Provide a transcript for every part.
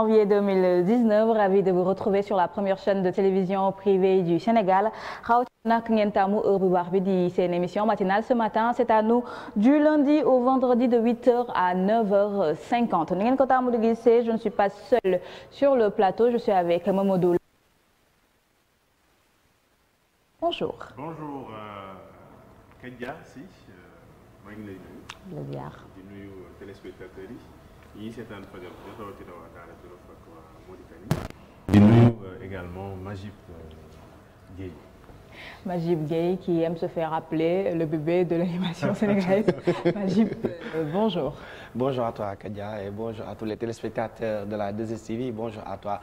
janvier 2019 ravi de vous retrouver sur la première chaîne de télévision privée du Sénégal rawatina nag ngeen taamu heure bu baax bi di seen émission matinale ce matin c'est à nous du lundi au vendredi de 8h à 9h50 ni ngeen ko taamu di gisee je ne suis pas seule sur le plateau je suis avec Mamadou. Bonjour. Bonjour Kadia si maa ngi lay nuyu. di nuyu téléspectateurs yi ñi seetaan fajar rawatina waa Daara Jolof ak waa Mauritanie. di nuyu également Majib Gueye. Majib Gueye qui aime se faire appeler le bébé de l'animation sénégalaise. Majib, bonjour. Bonjour à toi Kadia et bonjour à tous les téléspectateurs de la 2STV. Bonjour à toi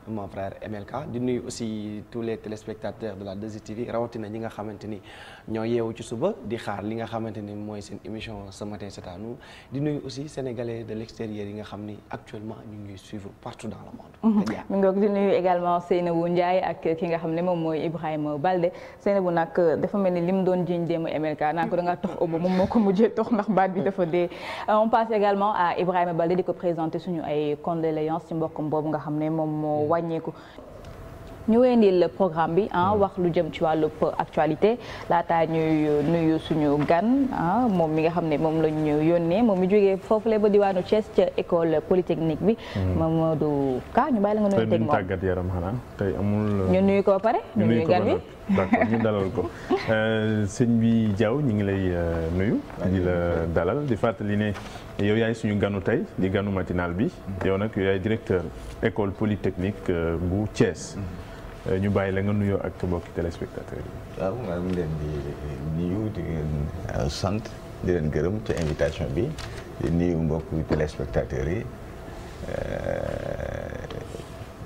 mon frère MLK. di nuyu aussi tous les téléspectateurs de la 2STV rawatina ñi nga xamante ni ñoo yeewu ci suba di xaar li nga xamante ni mooy seen émission ce matin c'est à nous. di nuyu aussi sénégalais de l'extérieur yi nga xam ni actuellement ñu ngi suivre partout dans le monde. Kadia mi ngi di nuyu également Seynabou Ndiaye ak ki nga xam ne moom mooy Ibrahima Balde Seynabou nag dafa mel ni lim doon jiñ démb MLK naan ko da ngaa tox ëmb moom moo ko mujjee tox ndax baat bi dafa dee. On passe également à Ibrahima Balde di ko présenter suñu ay condoléances ci mbokkam boobu nga xam ne moom moo wàññeeku. ñu wéyandil programme bi wax lu jëm ci wàllu actualité laata ñuy nuyu suñu gan moom mi nga xam ne moom la ñu yónnee moom mi jógee foofule ba diwaanu Thiès ca école polytechnique bi. Mamadou Ka ñu bàyyi la nga nuyu teg moom tey tàggat yaram xanaa tey amul. ñu nuyu ko ba pare ñu nuyu gan bi d'accord ñu dalal ko sëñ bi Diaw ñu ngi lay nuyu. di la dalal di fàttali ne yow yaay suñu ganu tey di ganu matinal bi. yow nag yow yaay directeur école polytechnique bu Thiès. ñu bàyyi la nga nuyoo ak mbokki téléspectateurs yi. waaw maa ngi leen di nuyu di leen sant di leen gërëm ci invitation bi di nuyu mbokki téléspectateurs yi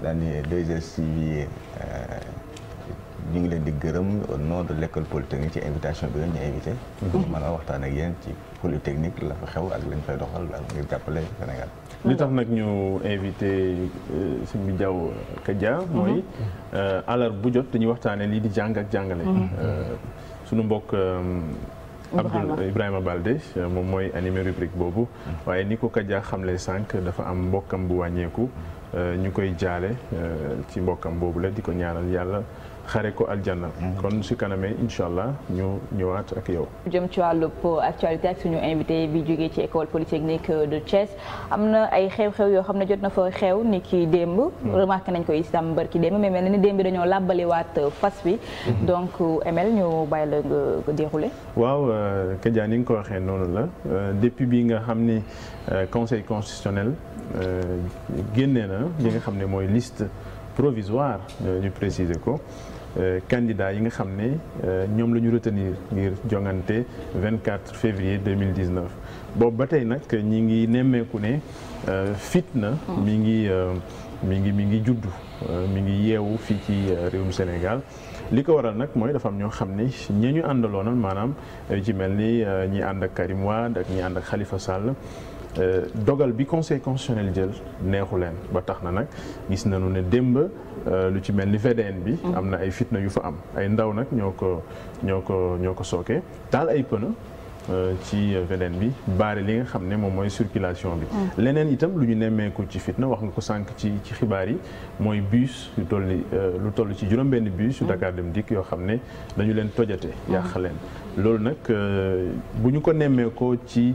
daanaka 2STV ñu ngi leen di gërëm au nom de l'école polytechnique ci invitation bi nga ñu invité. mën a waxtaan ak yéen ci polytechnique la fa xew ak lañ fay doxal ak ngir jàppale Sénégal. li tax nag ñu invité sëñ bi Diaw Kadia mooy alar bu jot dañuy waxtaane lii di jàng ak jàngale sunu mbokk Ibrahima Balde moom mooy animé rubrique boobu waaye ni ko Kadia xamle sànq dafa am mbokkam bu wàññeeku ñu koy jaale ci mbokkam boobu la di ko ñaanal yàlla xare ko aljanna kon su kanamee incha allah ñu ñëwaat ak yow. jëm ci wàllu actualité ak suñu invité bi jógee ci école polytechnique de Thiès am na ay xew-xew yoo xam ne jot na fa xew ni ki démb. remarqué nañ ko itam barki démb mais mel na ni démb bi dañoo làbbaliwaat fas bi. donc ML ñu bàyyi la nga déroulé. waaw Kadia ni nga ko waxee noonu la depuis bi nga xam ni conseil constitutionnel génnee na li nga xam ne mooy liste provisoire ñu préciser ko. Candidat yi nga xam ne ñoom la ñu retenir ngir jongante 24 février 2019 boobu ba tey nag ñi ngi nemmeeku ne fitna mi ngi juddu mi ngi yeewu fii ci réewum Sénégal li ko waral nag mooy dafa am ñoo xam ne ña ñu àndaloonal maanaam ci mel ni ñi ànd ak Karim Wade ak ñi ànd ak Khalifa Sall dogal bi conseil constitutionnel jël neexu leen ba tax na nag gis nañu ne démb lu ci mel ni VDN bi am na ay fitna yu fa am ay ndaw nag ñoo ko sooke taal ay pneu ci VDN bi baare li nga xam ne moom mooy circulation bi leneen itam lu ñu nemmeeku ci fitna wax nga ko sànq ci xibaar yi mooy bus lu toll ci juróom-benn bus yu Dakar Dem Dikk yoo xam ne dañu leen tojate yàq leen loolu nag bu ñu ko nemmeekoo ci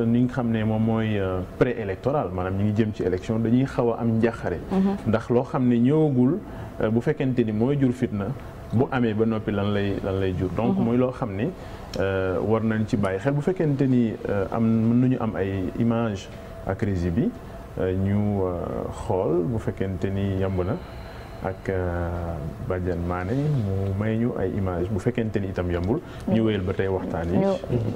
ni nga xam ne moom mooy pré-électoral maanaam ñi ngi jëm ci élection dañuy xaw a am njàqare ndax loo xam ne ñëwagul bu fekkente ni mooy jur fitna bu amee ba noppi lan lay jur donc mooy loo xam ne war nañ ci bàyyi xel bu fekkente ni mën nañu am ay image ak régie bi ñu xool bu fekkente ni yemb na ak Badiane Mané mu may ñu ay image bu fekkente ni itam yambul ñu wéyal ba tey waxtaan yi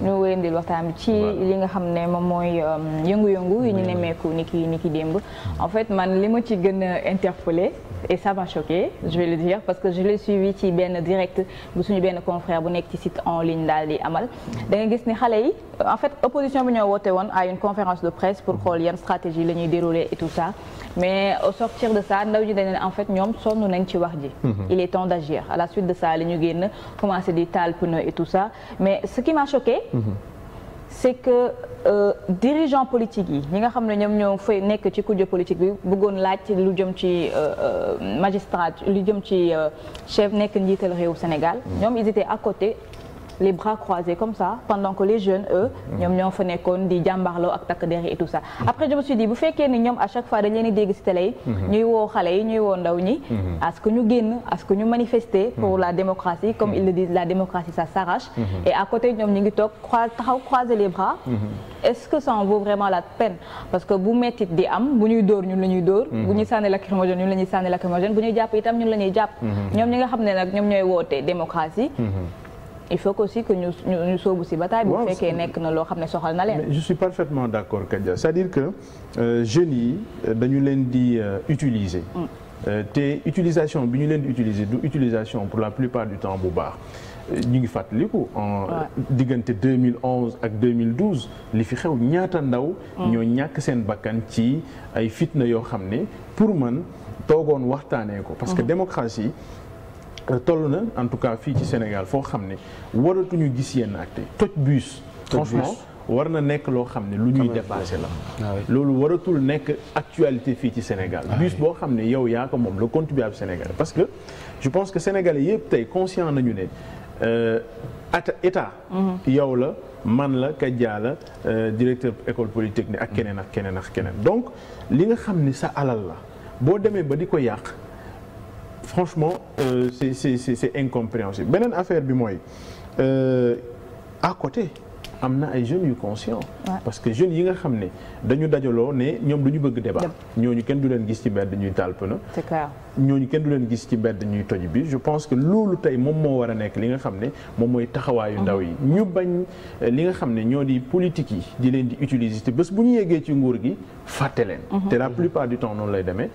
ñu wéyandil waxtaan bi ci li nga xam ne moom mooy yëngu-yëngu yi ñu nemmeeku ni ki démb en fait man li ma ci gën a interpellé et ça m'a choqué je vais le dire parce que je l'ai suivi ci benn direct bu suñu benn confrère bu nekk ci site en ligne daal di amal da nga gis ni xale yi en fait opposition bi ñoo woote woon à une conférence de presse pour xool yan stratégie la ñuy dérouler et tout ça mais au sortir de ça ndaw ñi dañ ne en fait ñoom sonn nañ ci wax ji il est temps d'agir à la suite de ça la ñu génn commencé di taal pneu et tout ça mais ce qui m'a choqué c'est que dirigeants politiques yi ñi nga xam ne ñoom ñoo fay nekk ci kujje politique bi bëggoon laaj lu jëm ci magistrat lu jëm ci chef nekk njiital réew Sénégal ñoom ils étaient à côté les bras croisés comme ça pendant que les jeunes eux ñoom ñoo fa nekkoon di jàmbarloo ak takk der et tout ça après je me suis dit bu fekkee ni ñoom à chaque fois dañ leen di dégg ci télé yi ñuy woo xale yi ñuy woo ndaw ñi à ce que ñu génn à ce que ñu manifester pour la démocratie comme ils le disent la démocratie ça s'arrache et à côté ñoom ñu ngi toog taxaw croiser les bras est-ce que ça en vaut vraiment la peine parce que bu mettit di am bu ñuy dóor ñun la ñuy dóor bu ñuy sànni lacrymogène ñun la ñuy sànni lacrymogène bu ñuy jàpp itam ñun la ñuy jàpp ñoom ñi nga xam ne nag ñoom ñooy woote démocratie il faut aussi que ñu soobu ci bataille bu fekkee nekk na loo xam ne soxal na leen. je suis parfaitement d'accord Kadia c'est-à-dire que jeunes yi dañu leen di utiliser. te utilisation bi ñu leen di utiliser du utilisation pour la plupart du temps bu baax. ñu ngi fàttaliku en diggante 2011 ak 2012 li fi xew ñaata ndaw. ñoo ñàkk seen bakkan ci ay fitna yoo xam ne pour man toogoon waxtaanee ko. parce que démocratie. toll na en tout cas fii ci Sénégal foo xam ne waratuñu gis yenn acte toj bus franchement war na nekk loo xam ne lu ñuy dépassé la loolu waratul nekk actualité fii ci Sénégal bus boo xam ne yow yaa ko moom le contribuable sénégalais parce que je pense que sénégalais yëpp tey conscient nañu ne état yow la man la Kadia la directeur école polytechnique ak keneen ak keneen ak keneen donc li nga xam ne sa alal la boo demee ba di ko yàq franchement c'est incompréhensible beneen affaire bi mooy à côté am na ay jeunes yu conscients parce que jeunes yi nga xam ne dañu dajaloo ne ñoom du ñu bëgg débat ñooñu kenn du leen gis ci mbedd ñuy taal pneu c'est clair ñooñu kenn du leen gis ci mbedd ñuy toj bi je pense que loolu tey moom moo war a nekk li nga xam ne moom mooy taxawaayu ndaw yi ñu bañ li nga xam ne ñoo di politique yi di leen di utiliser te bés bu ñu yeggee ci nguur gi fàtte leen te la plupart du temps noonu lay demee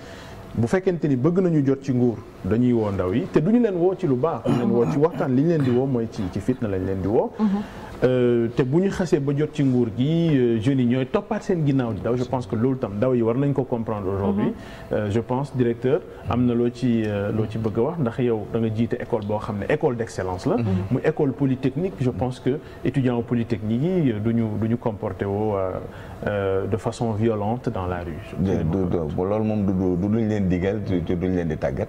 bu fekkente ni bëgg nañu jot ci nguur dañuy woo ndaw yi te duñu leen woo ci lu baax duñu leen woo ci waxtaan li ñu leen di woo mooy ci fitna lañ leen di woo te bu ñu xasee ba jot ci nguur gi jeunes yi ñooy toppaat seen ginnaaw di daw je pense que loolu tam ndaw yi war nañ ko comprendre aujourd'hui je pense directeur am na loo ci bëgg a wax ndax yow da nga jiite école boo xam ne école d'excellence la muy école polytechnique je pense que étudiants polytechnique yi duñu comporter woo de façon violente dans la rue loolu moom du luñ leen digal duñ leen di tàggat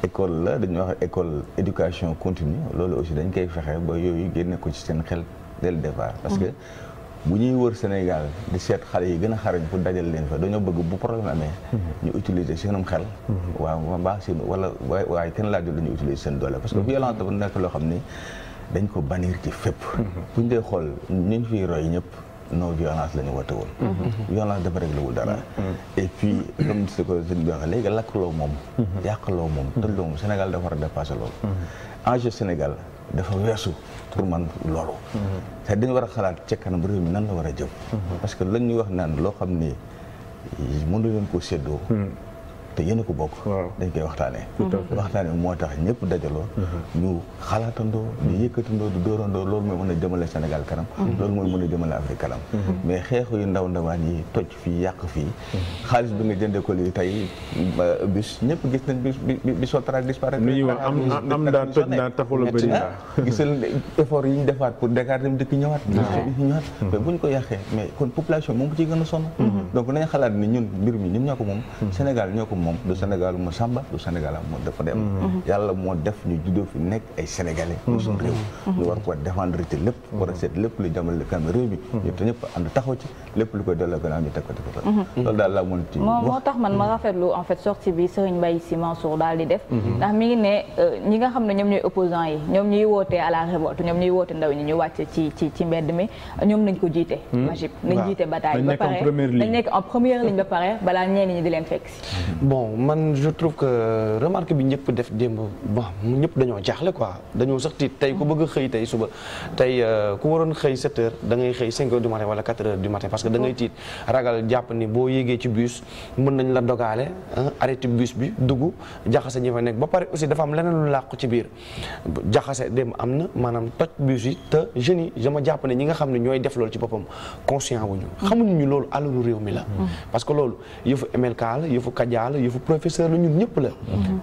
école la dañuy wax école éducation continue loolu aussi dañ koy fexe ba yooyu génne ko ci seen xel dès le départ parce que bu ñuy wër Sénégal di seet xale yi gën a xarañ pour dajal leen fa dañoo bëgg bu problème amee ñu utiliser seenum xel waaw mbaax seen wala waaye kenn laajul dañuy utiliser seen doole parce que violence dafa nekk loo xam ni dañ ko bannir ci fépp buñ dee xool ñu fiy roy ñëpp non violence la ñu woote woon violence dafa réglé wul dara et puis comme si ko sëñ bi waxee léegi lakkaloo moom yàqaloo moom tëlloo moom Sénégal dafa war a dépassé loolu enjeu Sénégal dafa weesu pour man loolu c'est dañu war a xalaat ci kanam réew mi nan la war a jëm parce que lañ ñuy wax naan loo xam ni mënu leen ko séddoo te yéen a ko bokk dañ koy waxtaanee moo tax ñëpp dajaloo ñu xalaatandoo di yëkkatandoo di dóorandoo loolu mooy mën a jëmale Sénégal kanam loolu mooy mën a jëmale Afrique kanam mais xeexu yu ndaw ndawaan yi toj fii yàq fii xaalis bi nga jëndee ko lii tey bis ñëpp gis nañ bi Sotrac disparaître lu ñuy wax am daa toj naa taxul a bëri gisal effort yi ñu defaat pour Dakar dem dëkk ñëwaat mais buñ ko yàqee mais kon population moom ko ciy gën a sonn donc nañ xalaat ni ñun mbir mi ñun ñoo ko moom Sénégal ñoo ko moom du Sénégal mu Samba du Sénégal moo dafa dem yàlla moo def ñu juddoo fi nekk ay sénégalais pour suñu réew ñu war ko défendre ci lépp war a seet lépp lu jàmale kanam réew mi ñu te ñëpp ànd taxaw ci lépp lu koy delloo gannaaw ñu teg ko loolu daal laa mën ci moo tax man ma rafetlu en fait sortie bi Serigne Mbaye Sy Mansour daal di def ndax mi ngi ne ñi nga xam ne ñoom ñooy opposants yi ñoom ñuy wootee à la révolte ñoom ñuy woote ndaw ñi ñu wàcc ci mbedd mi ñoom nañ ko jiite Magib nañ jiite bataille ba pare nañ nekk en première ligne ba pare balaa ñenn ñi di leen fekk si bon man je trouve que remarque bi ñëpp def démb bon ñëpp dañoo jaaxle quoi dañoo sax tiit tey ku bëgg a xëy tey suba tey ku waroon xëy 7 heures da ngay xëy 5 heures du matin wala 4 heures du matin parce que da ngay tiit ragal jàpp ni boo yéegee ci bus mën nañ la dogaale arrêté bus bi dugg jaxase ñi fa nekk ba pare aussi dafa am leneen lu làqu ci biir jaxase démb am na maanaam toj bus yi te jeunes yi dama jàpp ne ñi nga xam ne ñooy def loolu ci boppam conscient wuñu xamuñu ñu loolu alalu réew mi la parce que loolu yëfu MLK la yëfu Kadia la yëfu professeur la ñun ñëpp la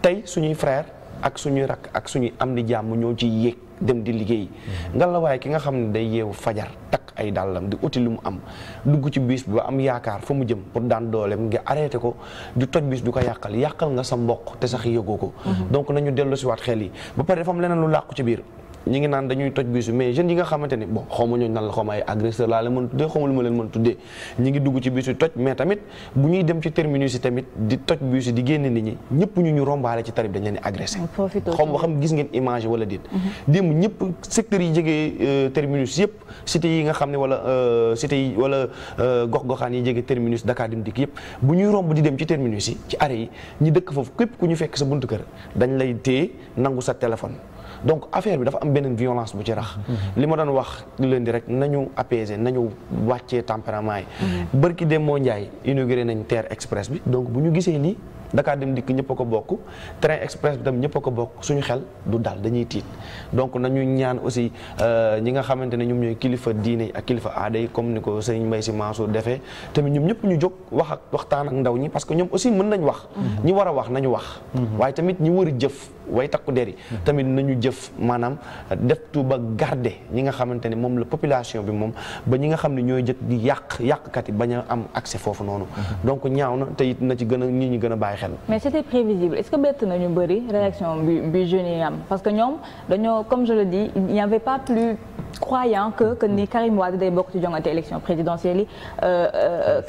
tey suñuy frère ak suñuy rak ak suñuy am di jàmm ñoo ciy yéeg dem di liggéey ngallaawaay ki nga xam ne day yeewu fajar takk ay dàllam di uti lu mu am dugg ci bus bi ba am yaakaar fa mu jëm pour daan dooleem nga arrêté ko di toj bus du ko yàqal nga sa mbokk te sax yëgoo ko donc nañu dellu si waat xel yi ba pare dafa am leneen lu làqu ci biir ñi ngi naan dañuy toj bisu mais jeunes yi nga xamante ni bon xaw ma ñooñu nan la xaw ma ay agresseur laa leen mën tuddee xaw ma lu ma leen mën tuddee ñi ngi dugg ci bisu toj mais tamit bu ñuy dem ci terminus yi tamit di toj bisu di génne nit ñi ñëpp ñu rombaale ci tarif dañ leen di agressé xaw ma xam gis ngeen image wala déet démb ñëpp secteurs yi jege terminus yëpp cité yi nga xam ne wala cité yi wala gox-goxaan yi jege terminus Dakar Dem Dikk yëpp bu ñuy romb di dem ci terminus yi ci arrêt yi ñi dëkk foofu képp ku ñu fekk sa buntu kër dañ lay téye nangu sa téléphone donc affaire bi dafa am beneen violence bu ci rax li ma doon wax leen di rek nañu apaiser nañu wàccee tempérament yi bërki dem moo Njaay inauguré nañ TER express bi donc bu ñu gisee lii Dakar Dem Dikk ñëpp a ko bokk train express bi tam ñëpp a ko bokk suñu xel du dal dañuy tiit donc nañu ñaan aussi ñi nga xamante ne ñoom ñooy kilifa diine yi ak kilifa aada yi comme ni ko Serigne Mbaye Sy Mansour defee tamit ñoom ñëpp ñu jóg waxtaan ak ndaw ñi parce que ñoom aussi mën nañ wax ñi war a wax nañu wax waaye tamit ñi war a jëf way takku der yi tamit nañu jëf maanaam def tu ba garder ñi nga xamante ne moom la population bi moom ba ñi nga xam ne ñooy jëkk di yàqkat yi bañ a am accès foofu noonu donc ñaaw na te it na ci gën a nit ñi gën a bàyyi xel. mais c'était prévisible est-ce que bett nañu bëri réaction bi jeunes yi am parce que ñoom dañoo comme je le dis il n'y avait pas plus croyant que ni Karim Wade day bokk ci jongante élection présidentielle yi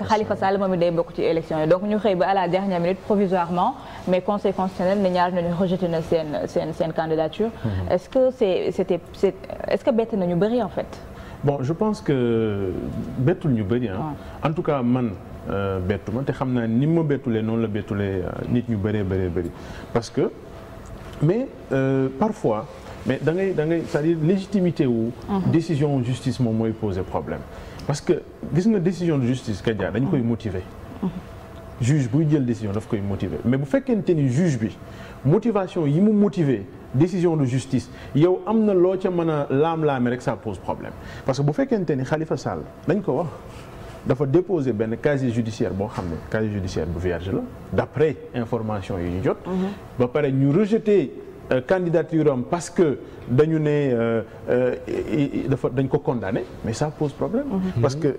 Khalifa Sall moom it day bokk ci élection yi donc ñu xëy ba à la dernière minute provisoirement mais conseil constitutionnel ne ñaar nañu rejeté na seen candidature. est-ce que bett nañu bëri en fait. bon je pense que bettul ñu bëri en tout cas man. bettu ma te xam naa ni ma bettulee noonu la bettulee nit ñu bëree bëri parce que mais parfois mais da ngay c'est-à-dire légitimité wu décision justice moom mooy poser problème parce que gis nga décision de justice Kadia dañ koy motiver juge buy jël décision daf koy motiver mais bu fekkente ni juge bi motivation yi mu motiver décision de justice yow am na loo ca mën a laam-laame rek ça pose problème parce que bu fekkente ni Khalifa Sall dañ ko wax dafa déposer benn casier judiciaire boo xam ne casier judiciaire bu vierge la d'après information yi ñu jot ba pare ñu rejeter candidature am parce que dañu ne dañ ko condamné mais ça pose problème parce que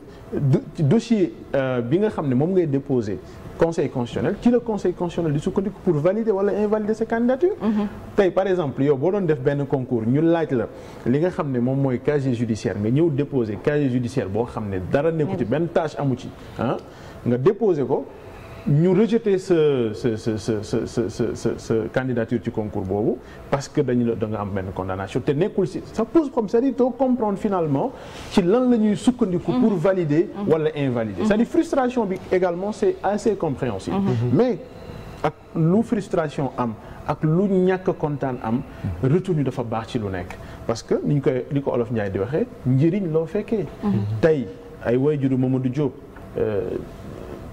dossier bi nga xam ne moom ngay déposer conseil constitutionnel ci la conseil constitutionnel di sukkandiku pour valider wala invalider sa candidature tey par exemple yow boo doon def benn concours ñu laaj la li nga xam ne moom mooy casier judiciaire nga ñëw déposer casier judiciaire boo xam ne dara nekku ci benn tâche amu ci nga déposer ko ñu rejeter sa candidature ci concours boobu parce que da nga am benn condamnation te nekkul si ça pose problème c'est-à-dire doo comprendre finalement ci lan la ñuy sukkandiku pour valider wala invalider c'est-à-dire frustration bi également c'est assez compréhensible mais ak lu frustration am ak lu ñàkk kontaan am retenu dafa baax ci lu nekk parce que ni ko Olof Ndiaye di waxee njëriñ loo fekkee tey ay waajuru Mamadou Diop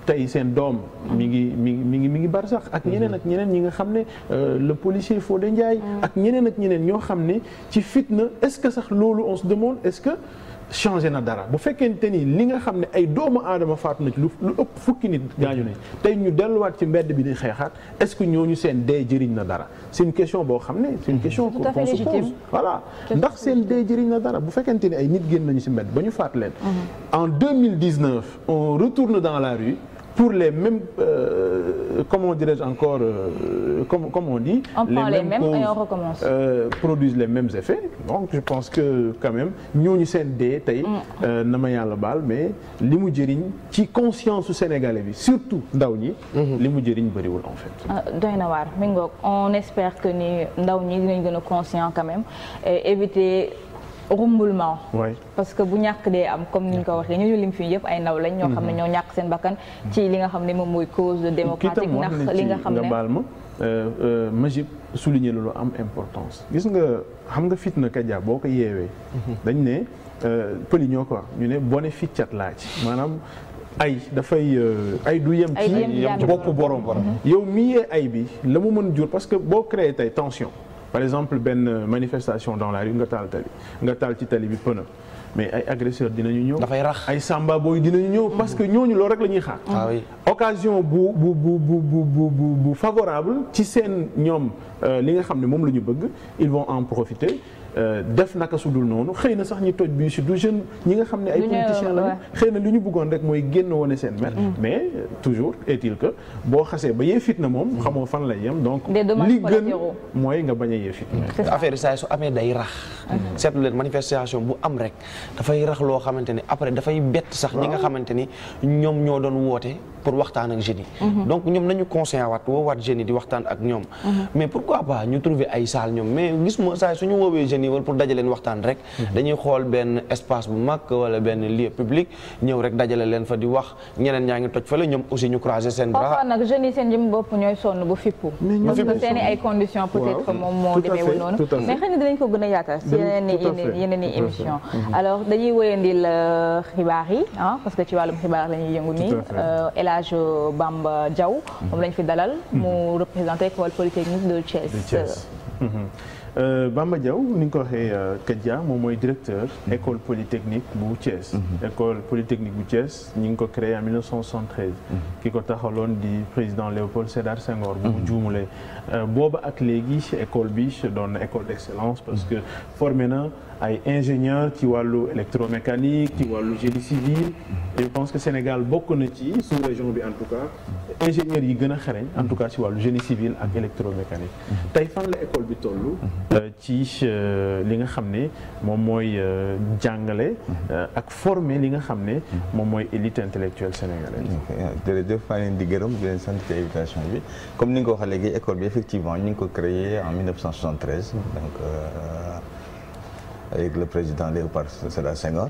tey seen doom mi ngi barsax ak ñeneen ñi nga xam ne le policier Fodé Ndiaye ak ñeneen ñoo xam ne ci fitna est-ce que sax loolu on se demande est-ce que changé na dara bu fekkente ni li nga xam ne ay doomu aadama faatu na ci lu ëpp fukki nit gaañu nañ tey ñu delluwaat ci mbedd bi di xeexaat est-ce que ñooñu seen dee jëriñ na dara c'est une question boo xam ne c'est une question qu'on se pose voilà ndax seen dee jëriñ na dara bu fekkente ni ay nit génn nañu ci mbedd ba ñu faat leen en 2019 on retourne dans la rue pour les mêmes comment dirais-je encore comme on dit les mêmes causes, et on recommence produisent les mêmes effets donc je pense que quand même ñooñu seen dee tey na ma yàlla baal mais li mu jëriñ ci conscience su sénégalais bi surtout ndaw ñi li mu jëriñ bëriwul en fait doy na waar mi ngoog on espère que ni ndaw ñi dinañ gën a conscient quand même et éviter rumbulement parce que bu ñàkk dee am comme ni ñu ko waxee ñu lim fii yëpp ay ndaw lañ ñoo xam ne ñoo ñàkk seen bakkan ci li nga xam ne moom mooy cause démocratique ndax li nga xam ne baal ma Majib souligner loolu am importance gis nga xam nga fitna Kadia boo ko yeewee dañ ne pëli ñoo ko wax ñu ne bone ficcat laaj maanaam ay dafay ay du yem ci bopp borom yow mi yee ay bi la mu mën jur parce que boo créé tey tension par exemple benn manifestation dans la rue nga taal ci tali bi pneu mais ay agresseurs dinañu ñëw. dafay rax ay samba boy dinañu ñëw parce que ñooñu loolu rek la ñuy xaar. ah oui occasion bu favorable ci seen ñoom li nga xam ne moom la ñu bëgg ils vont en profiter def naka su dul noonu xëy na sax ñi toj bi si du jeune ñi nga xam ne ay politiciens lañu xëy na li ñu bëggoon rek mooy génn wane seen mer mais toujours est-il que boo xasee ba yee fitna moom xamoo fan lay yem donc li gën mooy nga bañ a yee fitna affaire yi saa su amee day rax seetlu leen manifestation bu am rek dafay rax loo xamante ni après dafay bett sax ñi nga xamante ni ñoom ñoo doon woote pour waxtaan ak jeunes yi donc ñoom nañu conscient waat woowaat jeunes yi di waxtaan ak ñoom mais pourquoi pas ñu trouver ay salle ñoom mais gis ma saa suñu woowee jeunes yi wala pour dajale leen waxtaan rek dañuy xool benn espace bu mag wala benn lieu public ñëw rek dajale leen fa di wax ñeneen ñaa ngi toj fële ñoom aussi ñu croiser seen bras. parfois nag jeunes yi seen jëm bopp ñooy sonn ba fippu parce que seen ay conditions peut-être moom moo demeewul noonu mais xëy na dinañ ko gën a yaatal si yeneen i émission alors dañuy wëyandil xibaar yi parce que ci wàllum xibaar la ñuy yëngu nii El Hadj Bamba Diaw moom lañ fi dalal mu représenté école polytechnique de Thiès. Bamba Diaw ni nga ko waxee Kadia moom mooy directeur école polytechnique bu Thiès. école polytechnique bu Thiès ñu ngi ko créé en 1973. ki ko taxaloon di président Léopold Sédar Senghor. bu mu juumulee booba ak léegi école bi doon na école d'excellence parce que formé na ay ingénieurs ci wàllu électromécanique ci wàllu génie civil. je pense que Sénégal bokk na ci sous-région bi en tout cas ingénieurs yi gën a xereñ en tout cas ci wàllu génie civil ak électromécanique. tey fan la école bi tollu ci li nga xam ne moom mooy jàngale ak former li nga xam ne moom mooy élite intellectuelle sénégalaise. jërëjëf maa ngi leen di gërëm di leen sant ci invitation bi comme ni nga ko waxee léegi école bi effectivement ñu ngi ko créé en 1973 donc avec le président Léopold Sédar Senghor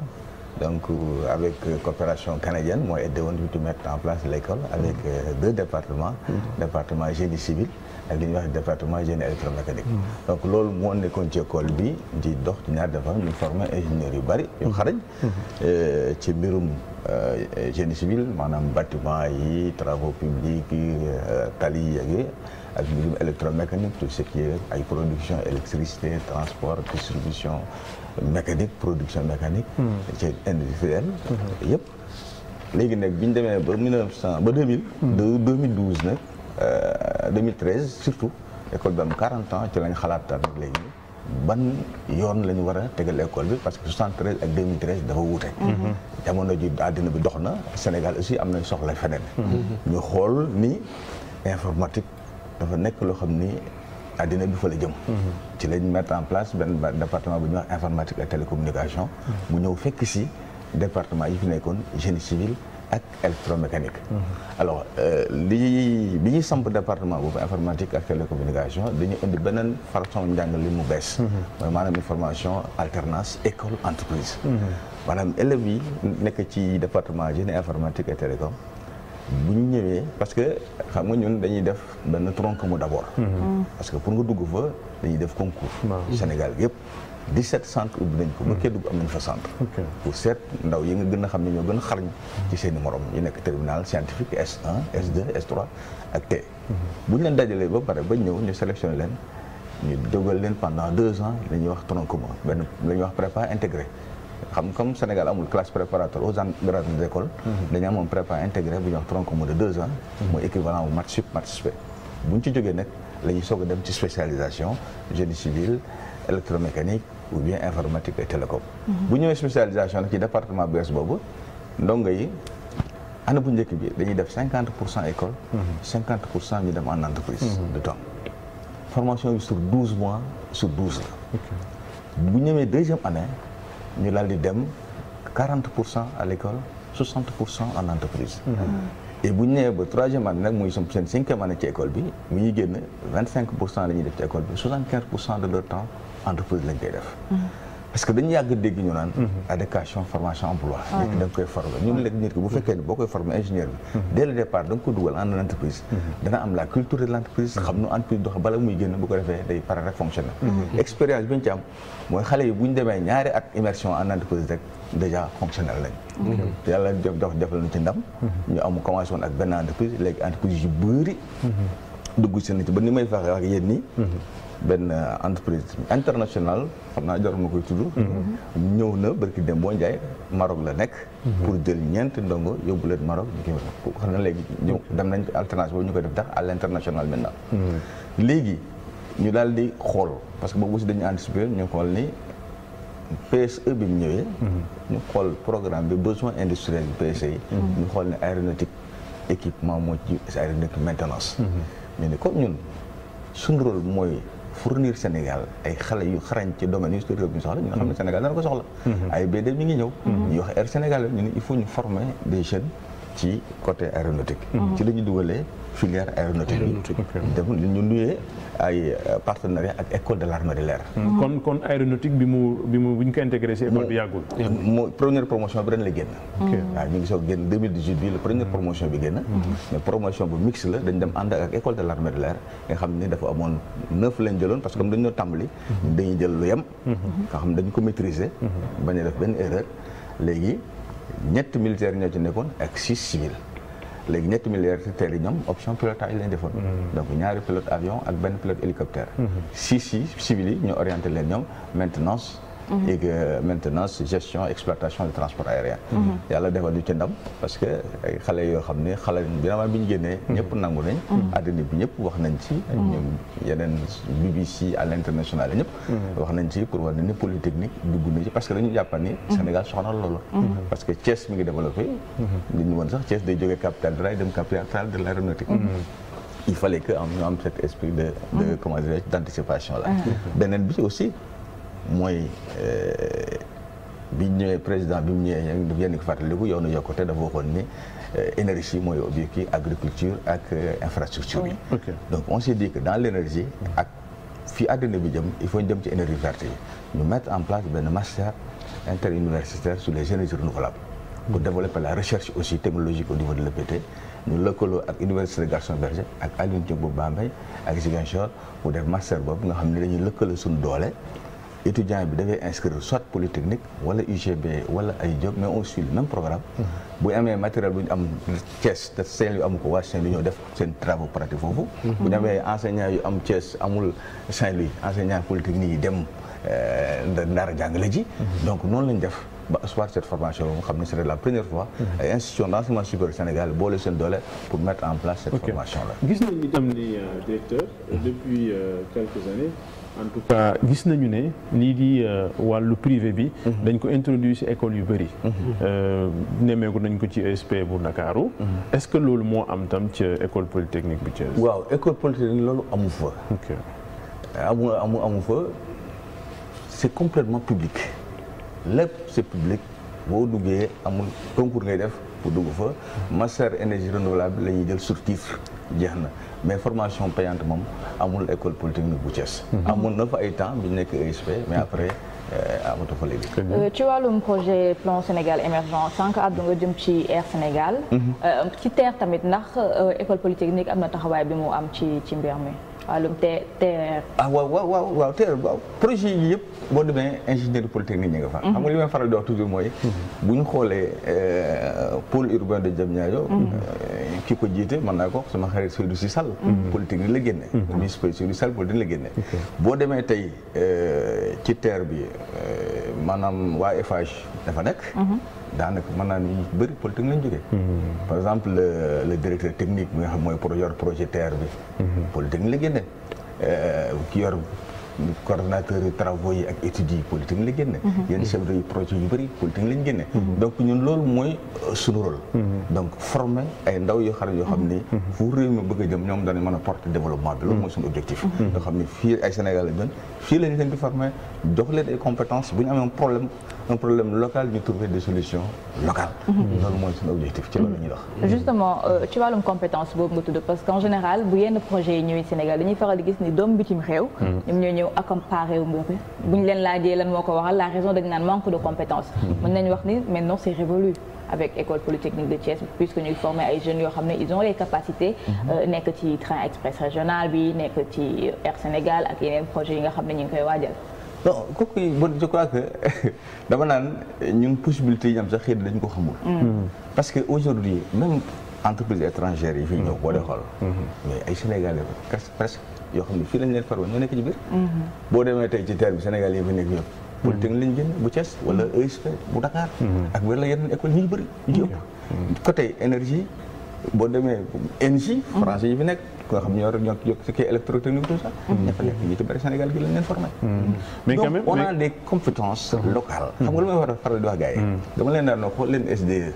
donc avec coopération canadienne moo aidé woon ñu mettre en place l'école avec deux départements département génie civil ak li ñuy wax département génie électromécanique donc loolu moo nekkoon ci école bi di dox ci ñaar département ñu formé ingénieurs yu bari yu xarañ ci mbirum génie civil maanaam bâtiment yi travaux publics yi tali yi ak ak mbirum électromécanique tout ce qui est ay production électricité transport distribution mécanique production mécanique ci industrielle yëpp léegi nag bi ñu demee ba 1900 ba 2000 2012 nag 2013 surtout école bi am 40 ans ci lañ xalaat nag léegi ban yoon la ñu war a tegal école bi parce que 73 ak 2013 dafa wuute jamono ji àddina bi dox na Sénégal aussi am nañ soxla feneen ñu xool ni informatique dafa nekk loo xam ni àddina bi fa la jëm ci lañ mettre en place benn département bu ñuy wax informatique ak télécommunication mu ñëw fekk si département yi fi nekkoon génie civil ak électromécanique alors bi ñuy samp département boobu informatique ak télécommunication dañu indi beneen façon njàngale li mu bees mooy maanaam une formation alternance école entreprise maanaam élèves yi nekk ci département génie informatique et télécom bu ñu ñëwee parce que xam nga ñun dañuy def benn tronc commun d'abord parce que pour nga dugg fa dañuy def concours Sénégal yëpp 17 centres ubbi nañ ko ba Kédougou am nañ fa centre pour seet ndaw yi nga gën a xam ne ñoo gën a xarañ ci seen i morom yi nekk terminal scientifique S1 S2 S3 ak T bu ñu leen dajalee ba pare ba ñëw ñu sélectionné leen ñu dogal leen pendant 2 ans la ñuy wax tronc commun benn la ñuy wax prépa intégré xam comme Sénégal amul classe préparatoire aux grandes écoles dañu amoon prépa intégré bu ñuy wax tronc commun de 2 ans mooy équivalent bu maths sup maths spé bu ñu ci jógee nag la ñuy soog a dem ci spécialisation génie civil électromécanique ou bien informatique et télécom bu ñëwee spécialisation nag ci département bees boobu ndongo yi année bu njëkk bi dañuy def 50% école 50% ñu dem en entreprise de temps formation bi sur 12 mois sur 12 la bu ñëwee deuxième année ñu daal di dem 40% à l'école 60% en entreprise et bu ñu ñëwee ba troisième année nag muy seen 5e année ci école bi mu ñuy génn 25% la ñuy def ci école bi 75% de leur temps entreprise lañ koy def parce que dañu yàgg dégg ñu naan éducation formation emploi nit ki da nga koy former ñun léegi nit ki bu fekkee ne boo koy former ingénieur bi dès le départ da nga ko dugal en entreprise dana am la culture de l'entreprise xam nu entreprise dox bala muy génn bu ko defee day pare rek fonctionner expérience bi ñu ci am mooy xale yi bu ñu demee ñaari at immersion en entreprise rek déjà fonctionnel lañ yàlla defal na ci ndam ñu am commencé woon ak benn entreprise léegi entreprise yu bëri dugg si na ci ba ni may fexe ak yéen nii benn entreprise internationale xam naa jarul ma koy tudd ñëw na barki dem boo Njaay Maroc la nekk pour jël ñeenti ndongo yóbbu leen Maroc ñu koy xam na léegi ñëw dem nañ alternance boobu ñu koy def tax à l'international maintenant léegi ñu daal di xool parce que boobu aussi dañu anticiper ñu xool ni PSE bi mu ñëwee. ñu xool programme bi besoin industriel bi PSE yi. ñu xool ne aéronautique équipement moo ci aéronautique maintenance. ñu ne comme ñun suñu rôle mooy fournir Sénégal ay xale yu xarañ ci domaine yu réew mi soxla ñu nga xam ne Sénégal dana ko soxla. ay BD mi ngi ñëw. ñu wax Air Sénégal ñu ne il faut ñu former des jeunes ci côté aéronautique. ci la ñu dugalee filière aéronautique bi. def ñu nuyee ay partenariat ak école de l'armée de l'air. kon aéronautique bi ñu ko intégré si école bi yàggul. mooy première promotion bi ren la génn. waaw ñu ngi soog génn 2018 bii la première promotion bi génn. mais promotion bu mixte la dañ dem ànd ak école de l'armée de l'air nga xam ni dafa amoon 9 lañ jëloon parce que comme dañu doon tàmbali. dañuy jël lu yem. nga xam ne dañu ko maîtriser. bañ a def benn erreur léegi ñetti militaires ñoo ci nekkoon ak 6 civils. léegi ñetti militaires yi ñoom option pilotage lañ defoon. donc ñaari pilote avion ak benn pilote hélicoptère. 6 yi civils yi ñoo orienté leen ñoom maintenance. et que maintenance gestion exploitation du transport aérien. yàlla defal ñu ci ndam parce que ay xale yoo xam ne xale bi ñu génnee. ñëpp nangu nañ. àddina bi ñëpp wax nañ ci. ñoom yeneen BBC à l'international ñëpp. wax nañ ci pour wane ni polytechnique dugg na ci parce que dañu jàpp ni Sénégal soxna loolu. parce que Thiès mi ngi développé. li ñu woon sax Thiès day jógee capitale de rail dem capitale de l'aéronautique. il fallait que ñu am cet esprit de comment dire d'anticipation là. beneen bi aussi. mooy bi ñëwee président bi mu ñëwee yenn ko fàttaliku yoonu yokkute dafa waxoon ni énergie mooy objectif agriculture ak infrastructure yi. donc on s'est dit que dans l'énergie ak fii àddina bi jëm il faut ñu dem ci énergie verte yi ñu mettre en place benn master interuniversitaire sur les énergies renouvelables pour développer la recherche aussi technologique au niveau de l'EPT ñu lëkkaloo ak université de Gaston Berger ak Alioune Diop bu Bambey ak Ziguinchor pour def master boobu nga xam ne dañuy lëkkaloo suñu doole. étudiant bi dafay inscrire soit polytechnique wala UGB wala ay Diop mais on suit le même programme. bu amee matériel bu ñu am Thiès te Saint-Louis amu ko waa Saint-Louis ñoo def seen travaux pratiques foofu. bu ñu amee enseignants yu am Thiès amul Saint-Louis enseignants polytechnique yi dem Ndar jàngale ji. donc noonu lañ def ba asseoir cette formation nga xam ne c'est la première fois. ay institutions d'enseignement supérieur Sénégal boole seen doole pour mettre en place cette formation là. gis nañu itam ni directeur depuis quelques années. en tout cas gis nañu ne lii di wàllu privé bi. dañ ko introduire ci école yu bëri. nemmeeku nañ ko ci ESP bu Ndakaaru. est-ce que loolu moo am tam ci école polytechnique bi Thiès. waaw école polytechnique loolu amu fa. ok amu fa c'est complètement public lépp c'est public boo duggee amul concours ngay def pour dugg fa master énergie renouvelable la ñuy jël sur titre jeex na. mais formation payante moom amul école polytechnique bu Thiès. amoon na fa ay temps bi ñu nekk ESP mais après amatu fa léegi. ci wàllum projet plan Sénégal émergent sànq àddu nga jëm ci Air Sénégal. ci TER tamit ndax école polytechnique am na taxawaay bi mu am ci mbir mi wàllum TER. waaw TER waaw projet yi yëpp boo demee ingénieur polytechnique ñi nga fa. xam nga li may faral di wax toujours mooy. bu ñu xoolee pôle urbain de Diamniadio. ki ko jiite mën naa ko sama xarit Seydou Sy Sall. polytechnique la génne. ministre Seydou Sy Sall polytechnique la génne. boo demee tey ci TER bi maanaam waa Eiffage dafa nekk. daanaka mën naa ni bëri polytechnique lañ jógee. par exemple le directeur technique bi nga xam mooy projet TER bi. polytechnique la génne. ki yor coordonnateur travaux yi ak études yi polytechnique la génne. yenn chef de projet yu bëri polytechnique lañ génne. donc ñun loolu mooy suñu rôle. donc former ay ndaw yoo xam ni. fu réew mi bëgg a jëm ñoom dañu mën a porter développement bi loolu mooy suñu objectif. nga xam ne fii ay Sénégal lañ doon fii lañ leen di former jox leen ay compétences bu ñu amee un problème local ñu trouver des solutions locales. loolu mooy suñu objectif ci loolu la ñuy wax. justement ci wàllum compétence boobu nga tudd parce qu'en général bu yenn projet yi ñëwee Sénégal dañuy faral di gis ni doomu bitim réew. ñoom ñoo ñëw accompagner mbir mi bu ñu leen laajee lan moo ko waral la raison dañu naan manque de compétence. mën nañu wax ni maintenant c'est révolu avec école polytechnique de Thiès puisque ñuy former ay jeunes yoo xam ne ils ont les capacités. nekk ci train express régional bi nekk ci Air Sénégal ak yeneen projets yi nga xam ne ñu ngi koy waajal. non kooku je crois que dama naan ñun possibilités yi am sax xëy na dañu ko xamul. parce que aujourd'hui même entreprises étrangères yi fii ñëw boo dee xool. mais ay Sénégalais presque yoo xam ne fii lañ leen faroo ñoo nekk ci biir. boo demee tey ci TER bi Sénégal yi fi nekk yëpp. polytechnique lañ génn bu Thiès wala ESP bu Dakar. ak wala yeneen école ñu bëri ñu ëpp. côté énergie boo demee énergie français yi fi nekk ku nga xam ne ñoo yokk ci kii électrotechnique tout ça. ña fa nekk ñi ci bari Sénégal gi lañ leen formé. mais donc quand même on a des compétences locales. xam nga lu may war a faral di wax gars yi. dama leen daan xool leen SDE.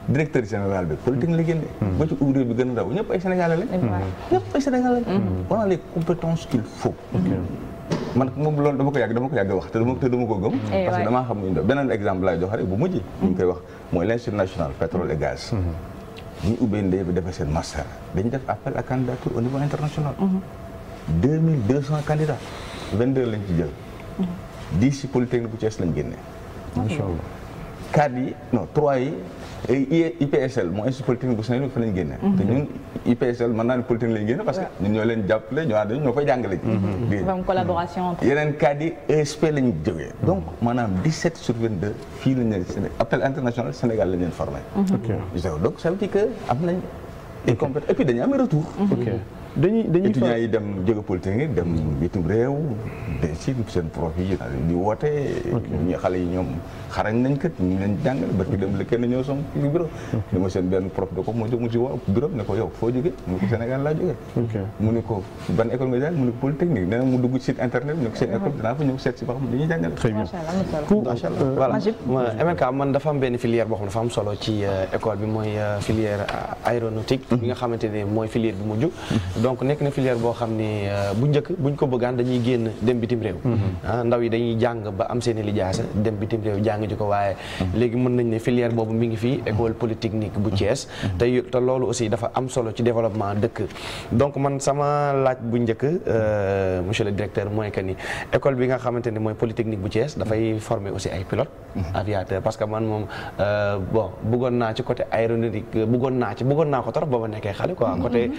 directeur général bi politique la génne. ba ci ouvrier bi gën a ndaw ñëpp ay Sénégalais lañ. ñëpp ay Sénégalais lañ. on a les compétences qu'il faut. man moom loolu dama ko yàgg wax te dama ko gëm. parce que damaa xam ne beneen exemple laay jox rek bu mujj. ñu ngi koy wax mooy l'Institut national pétrole et gaz. bu ñu ubbee ndey bi defee seen master dañu def appel à candidature au niveau international. 2200 candidats 22 lañ ci jël. 10 ci Polytechnique bu Thiès lañ génne. macha allah 4 yi non 3 yi IPSL mooy Institut Polytechnique bu Saint-Louis fa lañ génne. te ñun IPSL mën naa ne Polytechnique lañ génne parce que ñun ñoo leen jàppale ñoo koy jàngale. am collaboration. yeneen 4 yi ESP lañ jógee. donc maanaam 17 sur 22 fii lañ leen appel international Sénégal lañ leen formé. donc ça veut dire que am nañ ay compétences et puis dañuy am retour. dañuy étudiants yi dem jóge Polytechnique dem bitim réew de ci seen prof yi di woote ñu xale yi ñoom xarañ nañ kat ñu leen jàngale ba dem la kenn ñëw som ci bureau dama seen benn prof de ko mu si woo bureau ne ko yow foo jóge mu ne ko Sénégal laa jóge mu ne ko ban école nga jàng mu ne ko Polytechnique nee na mu dugg site internet bi ne ko seen école dinaa fa ñëw seet si ba xam dañuy jàngale très bien macha allah voilà MLK man dafa am benn filière boo xam ne dafa am solo ci école bi mooy filière aéronautique bi nga xamante ne mooy filière bi mujj donc nekk na filière boo xam ne bu njëkk buñ ko bëggaan dañuy génn dem bitim réew ndaw yi dañuy jàng ba am seen i lijaasa dem bitim réew jàng ji ko waaye léegi mën nañ ne filière boobu mi ngi fii école polytechnique bu Thiès te loolu aussi dafa am solo ci développement dëkk donc man sama laaj bu njëkk monsieur le directeur mooy que ni école bi nga xamante ne mooy polytechnique bu Thiès dafay former aussi ay pilote aviateur parce que man moom bon bëggoon naa ci côté aéronautique bëggoon naa ko trop booba nekkee xale quoi côté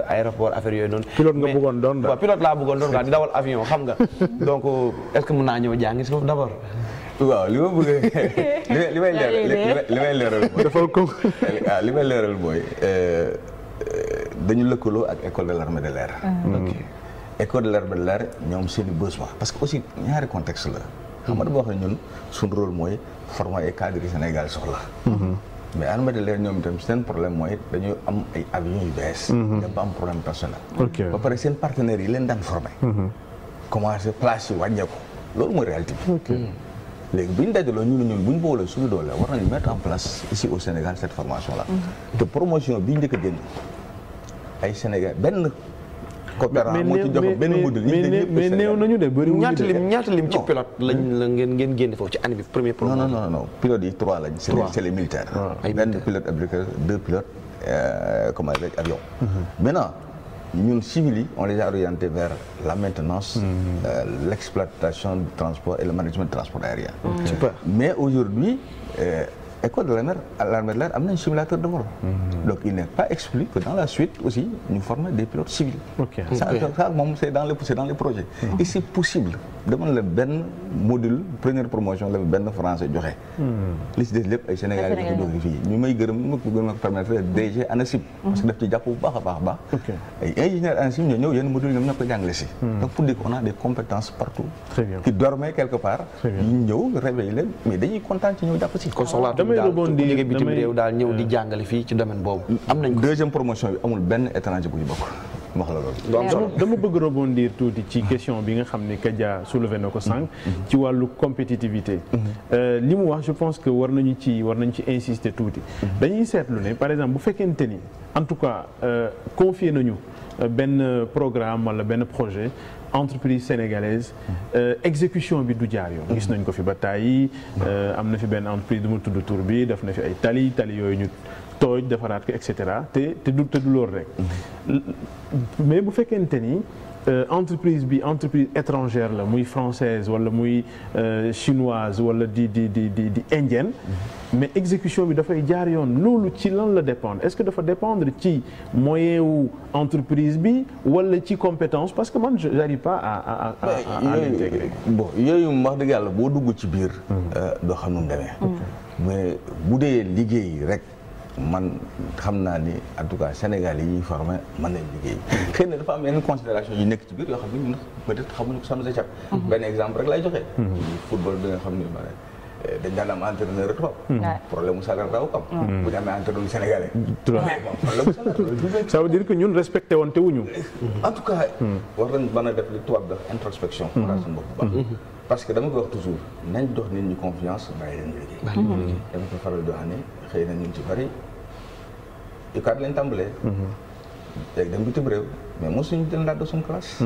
aéroport affaire yooyu noonu. pilote nga bëggoon doon waaw pilote laa bëggoon doon quoi di dawal avion xam nga donc est-ce que mën naa ñëw jàngi si foofu d'abord. waaw li ma bëgg li may leeral defal ko li may leeral mooy dañu lëkkaloo ak école de l'armée de l'air. ok école de l'armée de l'air ñoom seeni besoin parce que aussi ñaari contexte la xam nga dama wax ne ñun suñu rôle mooy former ay cadres yi Sénégal soxla. mais armée de l'air ñoom itam seen problème mooy dañuy am ay avions yu bees. dem ba am problème personnel. ba pare seen partenaires yi leen daan formé. commencé place yi wàññeeku loolu mooy réalité bi. léegi bu ñu dajaloo ñu ne ñun bu ñu boolee suñu doole war nañu mettre en place ici au Sénégal cette formation là. te promotion bi njëkk a génn ay Sénégal benn. coopérant moo ci jox benn modèle mais néew nañu de bëri ñaata lim ci pilote lañ la ngeen génne foofu ci année bi premier promotion. non pilote yi 3 lañ. c'est les militaires. benn pilote aviateur 2 pilotes comment dire avion. maintenant ñun civils yi on les a orientés vers la maintenance. l'exploitation du transport et le management du transport aérien. super mais aujourd'hui école de l'armée de l'air am nañ simulateur de vol. donc il n'est pas exclu que dans la suite aussi ñu former des pilotes civils. ça moom c'est dans les projets. et c'est possible dama la benn module première promotion la benn français joxe. li ci des lépp ay Sénégalais yi ko jóge fii ñu may gërëm ma ko permettre DG ANACIM. parce que daf ci jàpp bu baax a baax. ay ingénieurs ANACIM ñoo ñëw yenn module ñoom ñoo ko jàngale si. donc pour dire qu'on a des compétences partout. qui dormaient quelque part. ñu ñëw réveiller leen mais dañuy kontaan ci ñëw jàpp si. damay rebondir bitim réew daal ñëw di jàngale fii ci domaine boobu am nañ ko. deuxième promotion bi amul benn étranger bu ñu bokk wax la loolu. dama bëgg rebondir tuuti ci question bi nga xam ne Kadia soulevé na ko sànq. ci wàllu compétitivité. li mu wax je pense que war nañu ci insister tuuti. dañuy seetlu ne par exemple bu fekkente ni en tout cas confier nañu benn programme wala benn projet. entreprise sénégalaise exécution bi du jaar yoon. gis nañ ko fi ba tàyyi am na fi benn entreprise du ma tudd tur bi def na fi ay tali yooyu ñu tooj defaraat ko et cetera te du loolu rek. mais bu fekkente ni entreprise étrangère la muy française wala muy chinoise wala di indienne. mais exécution bi dafay jaar yoon loolu ci lan la dépendre est-ce que dafa dépendre ci moyen wu entreprise bi wala ci compétence parce que man j'arrive pas à l'intégrer. bon yooyu wax dëgg yàlla boo dugg ci biir. doo xam nu mu demee. mais bu dee liggéey rek man xam naa ni en tout cas Sénégal yi ñuy formé mën nañ liggéey. xëy na dafa am yeneen considération yu nekk ci biir yoo xam ne ñun peut-être xamuñu ko ça nous échappe. benn exemple rek lay joxe. football bi nga xam ne dañ daan am entraîneur tubaab. problème mu salaire daaw am. bu ñu amee entraîneur sénégalais. problème mu salaire. ça veut dire que ñun respecté woon te wuñu. en tout cas. war nañ mën a def li tubaab def introspection. xoolal suñu bopp bu baax. parce que dama ko wax toujours nañ dox nit ñi confiance bàyyi leen liggéey. dama ko faral di wax ne xëy na ñun ci bari UCAD lañ tàmbalee. léegi dem bitim réew mais mosuñu jël ndax de suñu classe.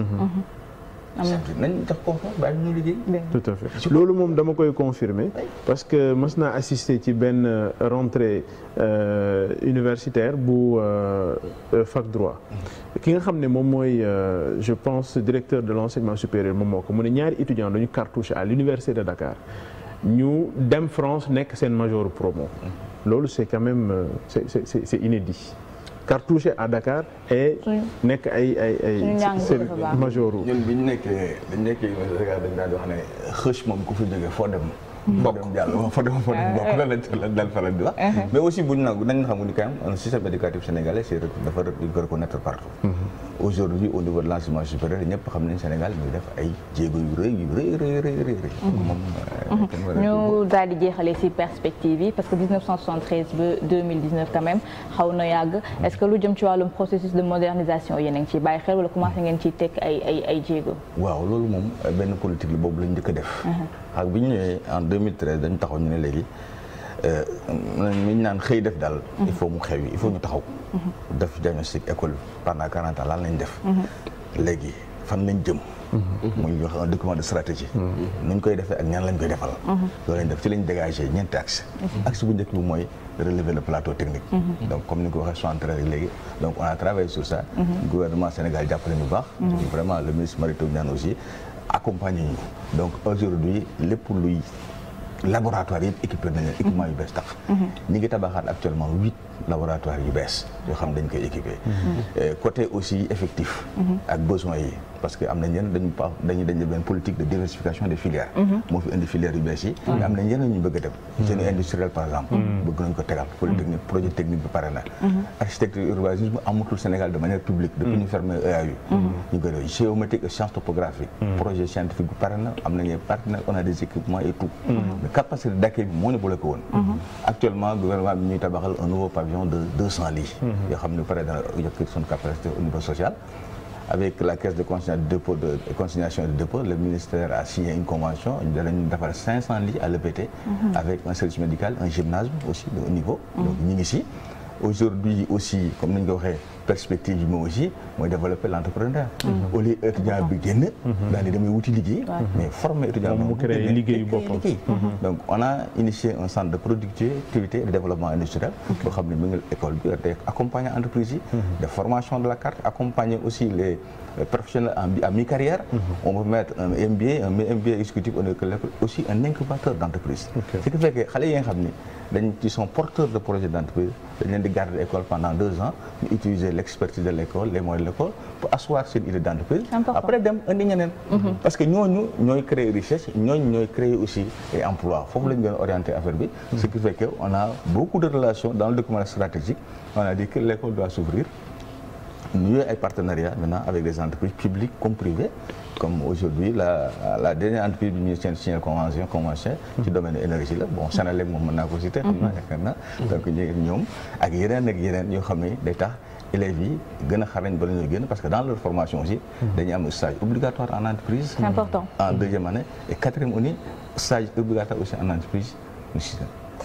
nañ jox confiance bàyyi ñu liggéey. tout à fait loolu moom dama koy confirmer parce que mas naa assister ci benn rentrée universitaire bu fac droit ki nga xam ne moom mooy je pense directeur de l'enseignement supérieur moom moo ko mu ne ñaari étudiants dañu cartouché à l'université de Dakar ñu dem France nekk seen major promo loolu c'est quand même c'est inédit. cartouché à Dakar et nekk ay major. ñun bi ñu nekkee Dakar dañu daan wax ne xëch moom ku fi jógee foo dem. foo dem jàll foo dem bokk la daan faral di wax. mais aussi bu ñu nangu nañ xam ni quand même un système éducatif sénégalais c'est dafa dañ ko reconnaître partout. aujourd'hui au niveau de l'enseignement supérieur ñëpp xam nañ Sénégal muy def ay jéego yu rëy. moom ñu daal di jeexalee ci perspective yi parce que 1973 ba 2019 quand même xaw na yàgg est-ce que lu jëm ci wàllum processus de modernisation yéen a ngi ciy bàyyi xel wala commencé ngeen ciy teg ay jéego. waaw loolu moom benn politique la boobu lañ njëkk a def. ak bi ñu ñëwee en 2013 dañu taxaw ñu ne léegi mi ñu naan xëy def daal. il faut mu xew yi il faut ñu taxaw. def diagnostic école pendant 40 ans lan lañ def. léegi fan lañ jëm. muy wax un document de stratégie. nuñ koy defee ak ñaan lañ koy defal. loolu lañ def ci lañ dégagé ñeenti axe. axe bu njëkk bi mooy relever le plateau technique. donc comme ni nga ko waxee 73 léegi donc on a travaillé sur ça. gouvernement Sénégal jàppale ñu baax. vraiment le ministre Mary Teuw Niane aussi accompagner ñu donc aujourd'hui lépp luy laboratoire yëpp équipé nañ leen équipement yu bees tax. ñi ngi tabaxaat actuellement 8 laboratoires yu bees yoo xam dañ koy équipé. côté aussi effectif. ak besoins yi parce que am nañ yenn dañu benn politique de diversification des filières. moo fi indi filières yu bees yi. mais am nañ yeneen ñu bëgg a dem. génie industriel par exemple. bëgg nañ ko tegal polytechnique projet technique bi pare na. architecture urbanisme amatul Sénégal de manière publique. depuis ñu fermé EAU. ñu gën a géométrique et sciences topographiques. projet scientifique bi pare na am nañu partenaires on a des équipements et tout. capacité d'accueil bi moo ñu bloqué woon. actuellement gouvernement bi ñuy tabaxal un nouveau pavillon de 200 lits. yoo xam ne pare dana yokk son capacité au niveau social. Avec la caisse de consignation et de dépôt, le ministère a signé une convention ñu defar 500 lits à l'EPT. Avec un service médical, un gymnase aussi de haut niveau. donc ñu ngi si. Aujourd'hui aussi comme ni ñu ko waxee perspective yi moom aussi mooy développer l'entrepreneuriat. au lieu étudiant bi génn. daal di demee wuti liggéey. mais former étudiant moom mu créé liggéeyu boppam. donc on a initié un centre de productivité et de développement industriel. boo xam ne mi ngi école bi day accompagner entreprise yi. de formation de la carte accompagner aussi les professionnels à mi-carrière. on peut mettre un MBA exécutif aussi un incubateur d'entreprise. ce qui fait que xale yi nga xam ni qui sont porteurs de projets d'entreprise dañ leen di garder l'école pendant 2 ans ñu utiliser l'expertise de l'école les moyens de l'école pour asseoir seen idée d'entreprise. après dem indi ñeneen. parce que ñooñu ñooy créer richesse ñooñu ñooy créer aussi ay emplois foofu la ñu gën a orienter affaire bi. ce qui fait que on a beaucoup de relations dans le document stratégique on a dit que l'école doit s'ouvrir ñu ay partenariats maintenant avec des entreprises publiques comme privées. comme aujourd'hui la dernière entreprise bi ñu signé convention ci domaine énergie la bon Senelec moom mën naa ko citer xam naa yaakaar naa donc ñoom ak yeneen yoo xam ne day tax élèves yi gën a xarañ ba la ñuy génn parce que dans leur formation aussi dañuy am stage obligatoire en entreprise. C'est important. En 2e année et 4e année stage obligatoire aussi en entreprise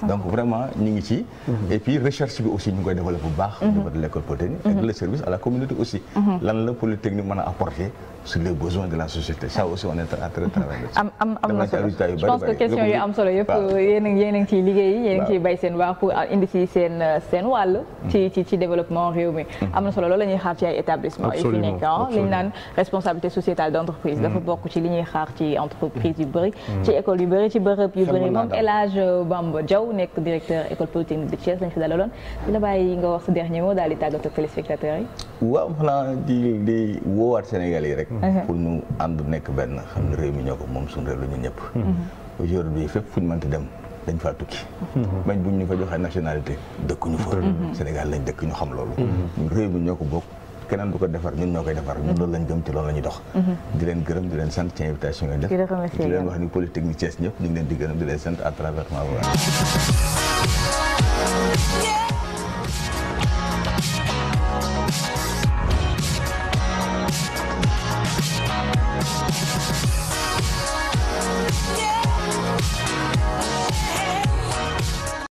donc vraiment ñu ngi ci. et puis recherche bi aussi ñu ngi koy développer bu baax. au niveau de l'école polytechnique. ak le service à la communauté aussi. lan la polytechnique mën a apporter sur les besoins de la société ça aussi on est en train de travailler. am na solo je pense que question yu am solo yëpp yéen a ngi ciy liggéey yéen a ngi ciy bay seen waar pour indi ci seen wàll. ci développement réew mi. am na solo loolu la ñuy xaar ci ay établissement yi fi nekk li ñu naan responsabilité sociétale d'entreprise. dafa bokk ci li ñuy xaar ci entreprise yu bëri. ci école yu bëri ci bërëb yu bëri moom El Hadj Bamba Diaw nekk directeur école polytechnique de Thiès lañ fi dalaloon di la bàyyi nga wax sa dernier mot daal di tàggatoo téléspectateurs yi. waaw xanaa di woowaat Sénégalais yi rek. pour ñu ànd nekk benn xam ne réew mi ñoo ko moom suñu réew la ñu ñëpp. aujourd'hui fépp fu ñu mënti dem dañ faa tukki. bañ buñ ñu fa joxee nationalité dëkkuñu fa. Sénégal lañ dëkk ñu xam loolu. réew mi ñoo ko bokk keneen du ko defar ñun ñoo koy defar ñun loolu lañ gëm ci loolu la ñuy dox di leen gërëm di leen sant ci invitation yi def di leen wax ni Polytechnique Thiès ñëpp ñu ngi leen di gërëm di leen sant à travers ma voix.